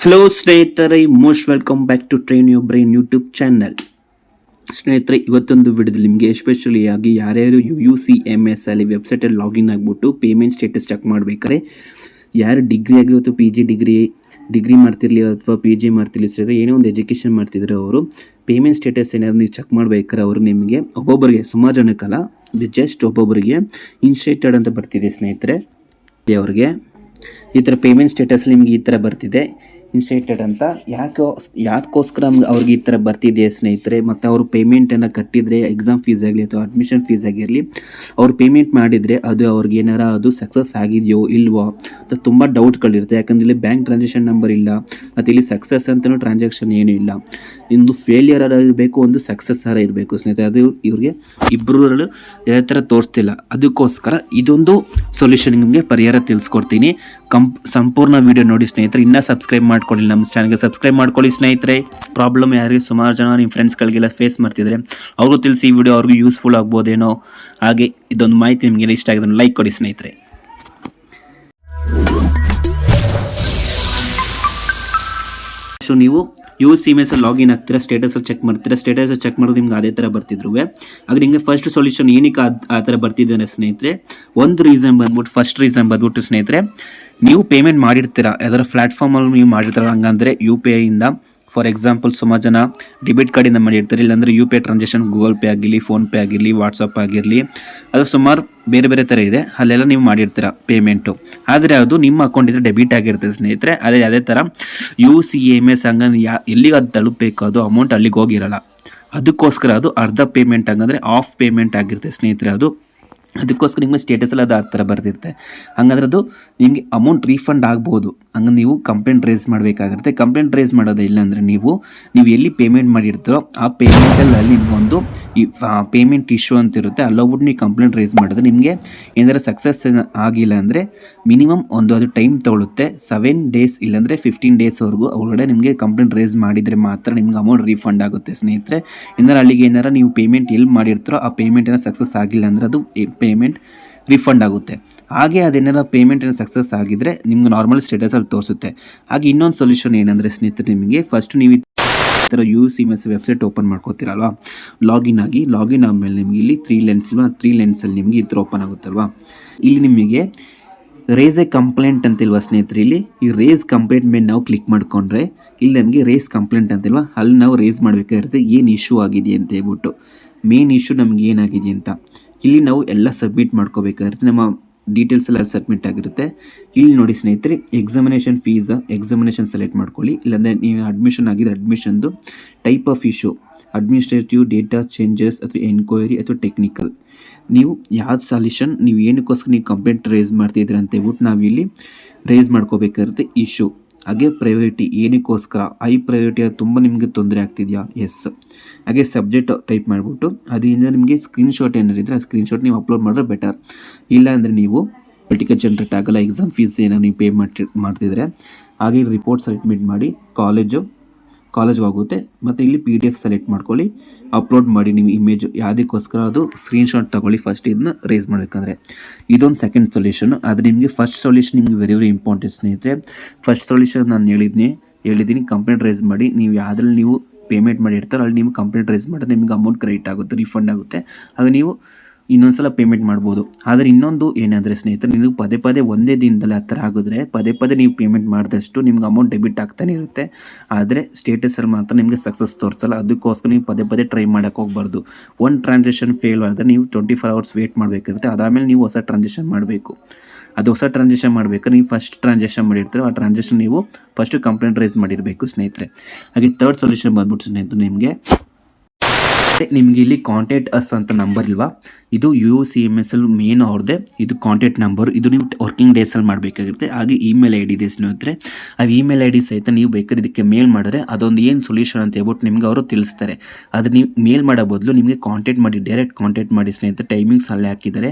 Hello ಸ್ನೇಹಿತರೆ, most welcome back to train your brain YouTube channel. ಸ್ನೇಹಿತರೆ, ಇವತ್ತೊಂದು ವಿಡಿಯೋದಲ್ಲಿ ನಿಮಗೆ ಎಸ್ಪೆಷಲಿ ಆಗಿ ಯಾರ್ಯಾರು UUCMS ಅಲ್ಲಿ ವೆಬ್ಸೈಟಲ್ಲಿ ಲಾಗಿನ್ ಆಗಿಬಿಟ್ಟು ಪೇಮೆಂಟ್ ಸ್ಟೇಟಸ್ ಚೆಕ್ ಮಾಡಬೇಕಾದ್ರೆ, ಯಾರು ಡಿಗ್ರಿ ಆಗಿ ಅಥವಾ PG ಡಿಗ್ರಿ ಮಾಡ್ತಿರಲಿ ಅಥವಾ PG ಮಾಡ್ತಿರಲಿ ಸರ್, ಏನೋ ಒಂದು ಎಜುಕೇಷನ್ ಮಾಡ್ತಿದ್ರೆ ಅವರು ಪೇಮೆಂಟ್ ಸ್ಟೇಟಸ್ ಏನಾದ್ರು ನೀವು ಚೆಕ್ ಮಾಡಬೇಕಾದ್ರೆ ಅವರು ನಿಮಗೆ ಒಬ್ಬೊಬ್ಬರಿಗೆ, ಸುಮಾರು ಜನಕ್ಕಲ್ಲ, ಜಸ್ಟ್ ಒಬ್ಬೊಬ್ಬರಿಗೆ ಇನ್ಸ್ಟೇಟೆಡ್ ಅಂತ ಬರ್ತಿದೆ ಸ್ನೇಹಿತರೆ. ಅವ್ರಿಗೆ ಈ ಥರ ಪೇಮೆಂಟ್ ಸ್ಟೇಟಸ್ ನಿಮಗೆ ಈ ಥರ ಬರ್ತಿದೆ ಇನ್ಸ್ಟೇಟೆಡ್ ಅಂತ. ಯಾಕೋಸ್ಕರ ಅವ್ರಿಗೆ ಈ ಥರ ಬರ್ತಿದೆ ಸ್ನೇಹಿತರೆ, ಮತ್ತು ಅವರು ಪೇಮೆಂಟನ್ನು ಕಟ್ಟಿದರೆ ಎಕ್ಸಾಮ್ ಫೀಸ್ ಆಗಲಿ ಅಥವಾ ಅಡ್ಮಿಷನ್ ಫೀಸ್ ಆಗಿರಲಿ, ಅವ್ರು ಪೇಮೆಂಟ್ ಮಾಡಿದರೆ ಅದು ಅವ್ರಿಗೆ ಏನಾರ ಅದು ಸಕ್ಸಸ್ ಆಗಿದೆಯೋ ಇಲ್ವೋ ಅಂತ ತುಂಬ ಡೌಟ್ಗಳಿರುತ್ತೆ. ಯಾಕಂದರೆ ಇಲ್ಲಿ ಬ್ಯಾಂಕ್ ಟ್ರಾನ್ಸಾಕ್ಷನ್ ನಂಬರ್ ಇಲ್ಲ, ಮತ್ತು ಇಲ್ಲಿ ಸಕ್ಸಸ್ ಅಂತಲೂ ಟ್ರಾನ್ಸಾಕ್ಷನ್ ಏನೂ ಇಲ್ಲ. ಒಂದು ಫೇಲಿಯರ್ ಇರಬೇಕು, ಒಂದು ಸಕ್ಸಸ್ ಇರಬೇಕು ಸ್ನೇಹಿತರೆ. ಅದು ಇವ್ರಿಗೆ ಇಬ್ಬರು ಯಾವ ಥರ ತೋರಿಸ್ತಿಲ್ಲ. ಅದಕ್ಕೋಸ್ಕರ ಇದೊಂದು ಸೊಲ್ಯೂಷನ್ ನಿಮಗೆ ಪರಿಹಾರ ತಿಳಿಸ್ಕೊಡ್ತೀನಿ. ಸಂಪೂರ್ಣ ವಿಡಿಯೋ ನೋಡಿ ಸ್ನೇಹಿತರೆ. ಇನ್ನೂ ಸಬ್ಸ್ಕ್ರೈಬ್ ಮಾಡ್ಕೊಳ್ಳಿ, ನಮ್ಮ ಚಾನಲ್ಗೆ ಸಬ್ಸ್ಕ್ರೈಬ್ ಮಾಡ್ಕೊಳ್ಳಿ ಸ್ನೇಹಿತರೆ. ಪ್ರಾಬ್ಲಮ್ ಯಾರಿಗೆ ಸುಮಾರು ಜನ ನಿಮ್ಮ ಫ್ರೆಂಡ್ಸ್ಗಳಿಗೆಲ್ಲ ಫೇಸ್ ಮಾಡ್ತಿದ್ರೆ ಅವ್ರಿಗೂ ತಿಳಿಸಿ, ಈ ವಿಡಿಯೋ ಅವ್ರಿಗೂ ಯೂಸ್ಫುಲ್ ಆಗ್ಬೋದೇನೋ. ಹಾಗೆ ಇದೊಂದು ಮಾಹಿತಿ ನಿಮಗೆ ಇಷ್ಟ ಆಗಿದ್ರೆ ಲೈಕ್ ಕೊಡಿ ಸ್ನೇಹಿತರೆ. ಸೊ ನೀವು UUCMS ಲಾಗಿನ್ ಆಗ್ತೀರಾ, ಸ್ಟೇಟಸಲ್ಲಿ ಚೆಕ್ ಮಾಡ್ತೀರಾ. ಸ್ಟೇಟಸಲ್ಲಿ ಚೆಕ್ ಮಾಡೋದು ನಿಮ್ಗೆ ಅದೇ ಥರ ಬರ್ತಿದ್ರು. ಆದ್ರೆ ನಿಮಗೆ ಫಸ್ಟ್ ಸೊಲ್ಯೂಷನ್ ಏನಕ್ಕೆ ಆ ಥರ ಬರ್ತಿದ್ದಾನೆ ಸ್ನೇಹಿತರೆ, ಒಂದು ರೀಸನ್ ಫಸ್ಟ್ ರೀಸನ್ ಬಂದ್ಬಿಟ್ಟು ಸ್ನೇಹಿತರೆ, ನೀವು ಪೇಮೆಂಟ್ ಮಾಡಿರ್ತೀರಾ ಯಾವ್ದಾದ್ರು ಪ್ಲಾಟ್ಫಾರ್ಮಲ್ಲಿ ನೀವು ಮಾಡಿರ್ತೀರ. ಹಂಗಂದರೆ UPI ಇಂದ, ಫಾರ್ ಎಕ್ಸಾಂಪಲ್ ಸುಮಾರು ಜನ ಡೆಬಿಟ್ ಕಾರ್ಡಿಂದ ಮಾಡಿರ್ತಾರೆ, ಇಲ್ಲಾಂದರೆ UPI ಟ್ರಾನ್ಸಾಕ್ಷನ್, ಗೂಗಲ್ ಪೇ ಆಗಿರಲಿ, ಫೋನ್ಪೇ ಆಗಿರಲಿ, ವಾಟ್ಸಪ್ ಆಗಿರಲಿ, ಅದು ಸುಮಾರು ಬೇರೆ ಬೇರೆ ಥರ ಇದೆ. ಅಲ್ಲೆಲ್ಲ ನೀವು ಮಾಡಿರ್ತೀರ ಪೇಮೆಂಟು. ಆದರೆ ಅದು ನಿಮ್ಮ ಅಕೌಂಟಿಂದ ಡೆಬಿಟ್ ಆಗಿರ್ತದೆ ಸ್ನೇಹಿತರೆ. ಅದೇ ಥರ UUCMS ಹಂಗಂದ್ರೆ ಎಲ್ಲಿಗೆ ಅದು ತಲುಪಬೇಕು, ಅದು ಅಮೌಂಟ್ ಅಲ್ಲಿಗೆ ಹೋಗಿರಲ್ಲ. ಅದಕ್ಕೋಸ್ಕರ ಅದು ಅರ್ಧ ಪೇಮೆಂಟ್ ಹಂಗಂದರೆ ಆಫ್ ಪೇಮೆಂಟ್ ಆಗಿರುತ್ತೆ ಸ್ನೇಹಿತರೆ. ಅದಕ್ಕೋಸ್ಕರ ನಿಮಗೆ ಸ್ಟೇಟಸಲ್ಲಿ ಅದು ಆ ಥರ ಬರ್ತಿರುತ್ತೆ. ಹಂಗಂದ್ರೆ ಅದು ನಿಮಗೆ ಅಮೌಂಟ್ ರೀಫಂಡ್ ಆಗ್ಬೋದು. ಹಂಗೆ ನೀವು ಕಂಪ್ಲೇಂಟ್ ರೇಸ್ ಮಾಡಬೇಕಾಗಿರುತ್ತೆ. ಕಂಪ್ಲೇಂಟ್ ರೇಸ್ ಮಾಡೋದು ಇಲ್ಲಾಂದರೆ ನೀವು ಎಲ್ಲಿ ಪೇಮೆಂಟ್ ಮಾಡಿರ್ತೀರೋ ಆ ಪೇಮೆಂಟಲ್ಲಿ ನಿಮಗೊಂದು ಈ ಪೇಮೆಂಟ್ ಇಶ್ಯೂ ಅಂತ ಇರುತ್ತೆ. ಅಲ್ಲೋಗ್ಬಿಟ್ಟು ನೀವು ಕಂಪ್ಲೇಂಟ್ ರೇಸ್ ಮಾಡಿದ್ರೆ ನಿಮಗೆ ಏನಾದರೂ ಸಕ್ಸಸ್ ಆಗಿಲ್ಲ ಅಂದರೆ ಮಿನಿಮಮ್ ಅದು ಟೈಮ್ ತೊಗೊಳುತ್ತೆ. 7 days ಇಲ್ಲಾಂದರೆ 15 daysವರೆಗೂ ಒಳಗಡೆ ನಿಮಗೆ ಕಂಪ್ಲೇಂಟ್ ರೇಸ್ ಮಾಡಿದರೆ ಮಾತ್ರ ನಿಮ್ಗೆ ಅಮೌಂಟ್ ರೀಫಂಡ್ ಆಗುತ್ತೆ ಸ್ನೇಹಿತರೆ. ಅಲ್ಲಿಗೆ ಏನಾರ ನೀವು ಪೇಮೆಂಟ್ ಎಲ್ಲಿ ಮಾಡಿರ್ತೀರೋ ಆ ಪೇಮೆಂಟ್ ಏನೋ ಸಕ್ಸಸ್ ಆಗಿಲ್ಲ ಅಂದರೆ ಅದು ಪೇಮೆಂಟ್ ರಿಫಂಡ್ ಆಗುತ್ತೆ. ಹಾಗೆ ಅದೇನಾರ ಪೇಮೆಂಟ್ ಏನೋ ಸಕ್ಸಸ್ ಆಗಿದ್ರೆ ನಿಮ್ಗೆ ನಾರ್ಮಲ್ ಸ್ಟೇಟಸಲ್ಲಿ ತೋರಿಸುತ್ತೆ. ಹಾಗೆ ಇನ್ನೊಂದು ಸೊಲ್ಯೂಷನ್ ಏನಂದರೆ ಸ್ನೇಹಿತರೆ, ನಿಮಗೆ ಫಸ್ಟ್ ನೀವು ಈ ಥರ UUCMS ವೆಬ್ಸೈಟ್ ಓಪನ್ ಮಾಡ್ಕೋತೀರಲ್ವ, ಲಾಗಿನ್ ಆದಮೇಲೆ ನಿಮಗೆ ಇಲ್ಲಿ 3 ಲೈನ್ಸ್ ಇಲ್ವಾ, 3 ಲೈನ್ಸಲ್ಲಿ ನಿಮಗೆ ಈ ಥರ ಓಪನ್ ಆಗುತ್ತಲ್ವ. ಇಲ್ಲಿ ನಿಮಗೆ ರೇಸ್ ಎ ಕಂಪ್ಲೇಂಟ್ ಅಂತಿಲ್ವಾ ಸ್ನೇಹಿತರೆ, ಇಲ್ಲಿ ಈ ರೇಸ್ ಕಂಪ್ಲೇಂಟ್ ಮೇಲೆ ನಾವು ಕ್ಲಿಕ್ ಮಾಡಿಕೊಂಡ್ರೆ ಇಲ್ಲಿ ನಮಗೆ ರೇಸ್ ಕಂಪ್ಲೇಂಟ್ ಅಂತಿಲ್ವಾ, ಅಲ್ಲಿ ನಾವು ರೇಸ್ ಮಾಡಬೇಕಾಗಿರುತ್ತೆ ಏನು ಇಶ್ಯೂ ಆಗಿದೆ ಅಂತ ಹೇಳ್ಬಿಟ್ಟು. ಮೇನ್ ಇಶ್ಯೂ ನಮಗೆ ಏನಾಗಿದೆ ಅಂತ ಇಲ್ಲಿ ನಾವು ಎಲ್ಲ ಸಬ್ಮಿಟ್ ಮಾಡ್ಕೋಬೇಕಾಗಿರುತ್ತೆ. ನಮ್ಮ ಡೀಟೇಲ್ಸ್ ಎಲ್ಲ ಸಬ್ಮಿಟ್ ಆಗಿರುತ್ತೆ. ಇಲ್ಲಿ ನೋಡಿ ಸ್ನೇಹಿತರೆ, ಎಕ್ಸಾಮಿನೇಷನ್ ಸೆಲೆಕ್ಟ್ ಮಾಡ್ಕೊಳ್ಳಿ. ಇಲ್ಲಾಂದರೆ ನೀವು ಅಡ್ಮಿಷನ್ ಆಗಿದ್ರೆ ಅಡ್ಮಿಷನ್ದು type of issue, administrative, data changes ಅಥವಾ ಎನ್ಕ್ವೈರಿ ಅಥವಾ ಟೆಕ್ನಿಕಲ್, ನೀವು ಯಾವ್ದು ಸೊಲ್ಯೂಷನ್ ನೀವು ಏನಕ್ಕೋಸ್ಕರ ನೀವು ಕಂಪ್ಲೇಂಟ್ ರೇಸ್ ಮಾಡ್ತಿದ್ದೀರ ಅಂತ ಹೇಳ್ಬಿಟ್ಟು ನಾವು ಇಲ್ಲಿ ರೇಸ್ ಮಾಡ್ಕೋಬೇಕಾಗಿರುತ್ತೆ ಇಶ್ಯೂ. ಹಾಗೆ ಪ್ರಯಾರಿಟಿ ಏನಕ್ಕೋಸ್ಕರ, ಹೈ ಪ್ರಯಾರಿಟಿ ತುಂಬ ನಿಮಗೆ ತೊಂದರೆ ಆಗ್ತಿದೆಯಾ, ಎಸ್. ಹಾಗೆ ಸಬ್ಜೆಕ್ಟ್ ಟೈಪ್ ಮಾಡಿಬಿಟ್ಟು ಅದರಿಂದ ನಿಮಗೆ ಸ್ಕ್ರೀನ್ಶಾಟ್ ಏನಾರಿದ್ರೆ ಆ ಸ್ಕ್ರೀನ್ಶಾಟ್ ನೀವು ಅಪ್ಲೋಡ್ ಮಾಡಿದ್ರೆ ಬೆಟರ್. ಇಲ್ಲ ಅಂದರೆ ನೀವು ಟಿಕೆಟ್ ಜನರೇಟ್ ಆಗಲ್ಲ, ಎಕ್ಸಾಮ್ ಫೀಸ್ ಏನೋ ನೀವು ಪೇ ಮಾಡ್ತಿದ್ರೆ. ಹಾಗೆ ರಿಪೋರ್ಟ್ ಸಬ್ಮಿಟ್ ಮಾಡಿ ಕಾಲೇಜ್ಗೆ ಹೋಗುತ್ತೆ. ಮತ್ತು ಇಲ್ಲಿ PDF ಸೆಲೆಕ್ಟ್ ಮಾಡ್ಕೊಳ್ಳಿ, ಅಪ್ಲೋಡ್ ಮಾಡಿ ನೀವು ಇಮೇಜು ಯಾವುದಕ್ಕೋಸ್ಕರ ಅದು ಸ್ಕ್ರೀನ್ಶಾಟ್ ತೊಗೊಳ್ಳಿ ಫಸ್ಟ್ ಇದನ್ನ ರೇಸ್ ಮಾಡಬೇಕಂದ್ರೆ. ಇದೊಂದು ಸೆಕೆಂಡ್ ಸೊಲ್ಯೂಷನ್. ಆದರೆ ನಿಮಗೆ ಫಸ್ಟ್ ಸೊಲ್ಯೂಷನ್ ನಿಮಗೆ ವೆರಿ ಇಂಪಾರ್ಟೆಂಟ್ ಸ್ನೇಹಿತರೆ. ಫಸ್ಟ್ ಸೊಲ್ಯೂಷನ್ ನಾನು ಹೇಳಿದ್ದೀನಿ, ಕಂಪ್ಲೇಂಟ್ ರೇಸ್ ಮಾಡಿ. ನೀವು ಯಾವುದ್ರಲ್ಲಿ ನೀವು ಪೇಮೆಂಟ್ ಮಾಡಿರ್ತಾರೋ ಅಲ್ಲಿ ನೀವು ಕಂಪ್ಲೇಂಟ್ ರೇಸ್ ಮಾಡಿದ್ರೆ ನಿಮಗೆ ಅಮೌಂಟ್ ಕ್ರೆಡಿಟ್ ಆಗುತ್ತೆ, ರಿಫಂಡ್ ಆಗುತ್ತೆ. ಹಾಗೆ ನೀವು ಇನ್ನೊಂದು ಸಲ ಪೇಮೆಂಟ್ ಮಾಡ್ಬೋದು. ಆದರೆ ಇನ್ನೊಂದು ಏನಾದರೆ ಸ್ನೇಹಿತರೆ, ನೀವು ಪದೇ ಒಂದೇ ದಿನದಲ್ಲಿ ಆ ಥರ ಆಗಿದ್ರೆ ಪದೇ ನೀವು ಪೇಮೆಂಟ್ ಮಾಡಿದಷ್ಟು ನಿಮ್ಗೆ ಅಮೌಂಟ್ ಡೆಬಿಟ್ ಆಗ್ತಾನೆ ಇರುತ್ತೆ. ಆದರೆ ಸ್ಟೇಟಸಲ್ಲಿ ಮಾತ್ರ ನಿಮಗೆ ಸಕ್ಸಸ್ ತೋರಿಸಲ್ಲ. ಅದಕ್ಕೋಸ್ಕರ ನೀವು ಪದೇ ಟ್ರೈ ಮಾಡೋಕ್ಕೆ ಹೋಗ್ಬಾರ್ದು. ಒಂದು ಟ್ರಾನ್ಸಾಕ್ಷನ್ ಫೇಲ್ ಆದರೆ ನೀವು 24 hours ವೇಟ್ ಮಾಡಬೇಕಿರುತ್ತೆ. ಅದಾದಮೇಲೆ ನೀವು ಹೊಸ ಟ್ರಾನ್ಸಾಕ್ಷನ್ ಮಾಡಬೇಕು. ಅದು ಹೊಸ ಟ್ರಾನ್ಸಾಕ್ಷನ್ ಮಾಡಬೇಕಾದ್ರೆ ನೀವು ಫಸ್ಟ್ ಟ್ರಾನ್ಸಾಕ್ಷನ್ ಮಾಡಿರ್ತೀರೋ ಆ ಟ್ರಾನ್ಸಾಕ್ಷನ್ ನೀವು ಫಸ್ಟ್ ಕಂಪ್ಲೇಂಟ್ ರೈಸ್ ಮಾಡಿರಬೇಕು ಸ್ನೇಹಿತರೆ. ಹಾಗೆ ಥರ್ಡ್ ಸೊಲ್ಯೂಷನ್ ಬಂದ್ಬಿಟ್ಟು ಸ್ನೇಹಿತರೆ, ನಿಮಗೆ ಇಲ್ಲಿ ಕಾಂಟ್ಯಾಕ್ಟ್ ಅಸ್ ಅಂತ ನಂಬರ್ ಇಲ್ವಾ, ಇದು UUCMS ಅಲ್ಲಿ ಮೇನ್ ಅವ್ರದ್ದೇ ಇದು ಕಾಂಟ್ಯಾಕ್ಟ್ ನಂಬರ್. ಇದು ನೀವು ವರ್ಕಿಂಗ್ ಡೇಸಲ್ಲಿ ಮಾಡಬೇಕಾಗಿರುತ್ತೆ. ಹಾಗೆ ಇಮೇಲ್ ID ಇದೆ ಸ್ನೇಹಿತರೆ. ಆ ಇಮೇಲ್ ID ಸಹಿತ ನೀವು ಬೇಕಾದ್ರೆ ಇದಕ್ಕೆ ಮೇಲ್ ಮಾಡಿದ್ರೆ ಅದೊಂದು ಏನು ಸೊಲ್ಯೂಷನ್ ಅಂತ ಹೇಳ್ಬಿಟ್ಟು ನಿಮ್ಗೆ ಅವರು ತಿಳಿಸ್ತಾರೆ. ಅದು ನೀವು ಮೇಲ್ ಮಾಡೋ ಬದಲು ನಿಮಗೆ ಡೈರೆಕ್ಟ್ ಕಾಂಟ್ಯಾಕ್ಟ್ ಮಾಡಿ ಸ್ನೇಹಿತರೆ. ಟೈಮಿಂಗ್ಸ್ ಅಲ್ಲೇ ಹಾಕಿದ್ದಾರೆ.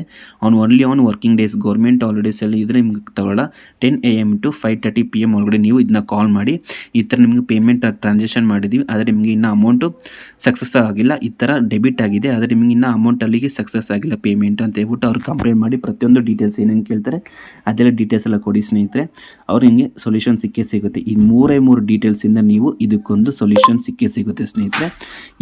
ಓನ್ಲಿ ವರ್ಕಿಂಗ್ ಡೇಸ್, ಗೌರ್ಮೆಂಟ್ ಹಾಲಿಡೇಸಲ್ಲಿ ಇದ್ರೆ ನಿಮ್ಗೆ ತಗೊಳ್ಳ 10 AM to 5:30 PM ಒಳಗಡೆ ನೀವು ಇದನ್ನ ಕಾಲ್ ಮಾಡಿ, ಈ ಥರ ನಿಮಗೆ ಪೇಮೆಂಟ್ ಟ್ರಾನ್ಸಾಕ್ಷನ್ ಮಾಡಿದ್ದೀವಿ ಆದರೆ ನಿಮಗೆ ಇನ್ನೂ ಅಮೌಂಟು ಸಕ್ಸಸ್ ಆಗಿಲ್ಲ, ಈ ಥರ ಡೆಬಿಟ್ ಆಗಿದೆ, ಆದರೆ ನಿಮಗೆ ಇನ್ನೂ ಅಮೌಂಟ್ ಅಲ್ಲಿಗೆ ಸಕ್ಸಸ್ ಆಗಿಲ್ಲ ಪೇಮೆಂಟ್ ಅಂತ ಹೇಳ್ಬಿಟ್ಟು ಅವ್ರು ಕಂಪ್ಲೇಂಟ್ ಮಾಡಿ ಪ್ರತಿಯೊಂದು ಡೀಟೇಲ್ಸ್ ಏನೇನು ಕೇಳ್ತಾರೆ ಅದೆಲ್ಲ ಡೀಟೇಲ್ಸ್ ಎಲ್ಲ ಕೊಡಿ ಸ್ನೇಹಿತರೆ. ಅವ್ರು ನಿಮಗೆ ಸೊಲ್ಯೂಷನ್ ಸಿಕ್ಕೇ ಸಿಗುತ್ತೆ. ಈ 3 ಡೀಟೇಲ್ಸಿಂದ ನೀವು ಇದಕ್ಕೊಂದು ಸೊಲ್ಯೂಷನ್ ಸಿಕ್ಕೇ ಸಿಗುತ್ತೆ ಸ್ನೇಹಿತರೆ.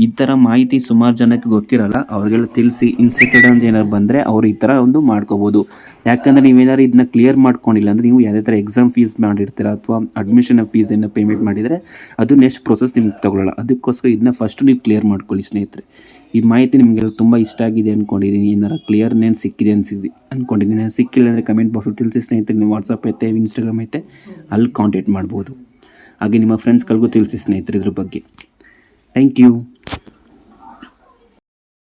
ಈ ಥರ ಮಾಹಿತಿ ಸುಮಾರು ಜನಕ್ಕೆ ಗೊತ್ತಿರಲ್ಲ, ಅವ್ರಿಗೆಲ್ಲ ತಿಳಿಸಿ ಇನ್ಸೆಕ್ಟೆಡ್ ಅಂತ ಏನಾದ್ರು ಬಂದರೆ ಅವ್ರು ಈ ಥರ ಒಂದು ಮಾಡ್ಕೋಬೋದು. ಯಾಕಂದರೆ ನೀವೇನಾದ್ರು ಇದನ್ನ ಕ್ಲಿಯರ್ ಮಾಡ್ಕೊಂಡಿಲ್ಲ ಅಂದರೆ ನೀವು ಯಾವುದೇ ಥರ ಎಕ್ಸಾಮ್ ಫೀಸ್ ಮಾಡಿರ್ತೀರ ಅಥವಾ ಅಡ್ಮಿಷನ್ ಫೀಸನ್ನು ಪೇಮೆಂಟ್ ಮಾಡಿದರೆ ಅದು ನೆಕ್ಸ್ಟ್ ಪ್ರೊಸೆಸ್ ನಿಮ್ಗೆ ತಗೊಳ್ಳಲ್ಲ. ಅದಕ್ಕೋಸ್ಕರ ಇದನ್ನ ಫಸ್ಟ್ ನೀವು ಕ್ಲಿಯರ್ ಮಾಡ್ಕೊಳ್ಳಿ ಸ್ನೇಹಿತರೆ. ಈ ಮಾಹಿತಿ ನಿಮಗೆಲ್ಲ ತುಂಬ ಇಷ್ಟ ಆಗಿದೆ ಅಂದ್ಕೊಂಡಿದ್ದೀನಿ. ಏನಾರು ಕ್ಲಿಯರ್ನೇನು ಸಿಕ್ಕಿದೆ ಅಂದ್ಕೊಂಡಿದ್ದೀನಿ. ಸಿಕ್ಕಿಲ್ಲ ಅಂದರೆ ಕಮೆಂಟ್ ಬಾಕ್ಸಲ್ಲಿ ತಿಳಿಸಿ ಸ್ನೇಹಿತರೆ. ನಿಮ್ಮ ವಾಟ್ಸಪ್ ಐತೆ, ಇನ್ಸ್ಟಾಗ್ರಾಮ್ ಐತೆ, ಅಲ್ಲಿ ಕಾಂಟ್ಯಾಕ್ಟ್ ಮಾಡ್ಬೋದು. ಹಾಗೆ ನಿಮ್ಮ ಫ್ರೆಂಡ್ಸ್ಗಳಿಗೂ ತಿಳಿಸಿ ಸ್ನೇಹಿತರೆ ಇದ್ರ ಬಗ್ಗೆ. Thank you.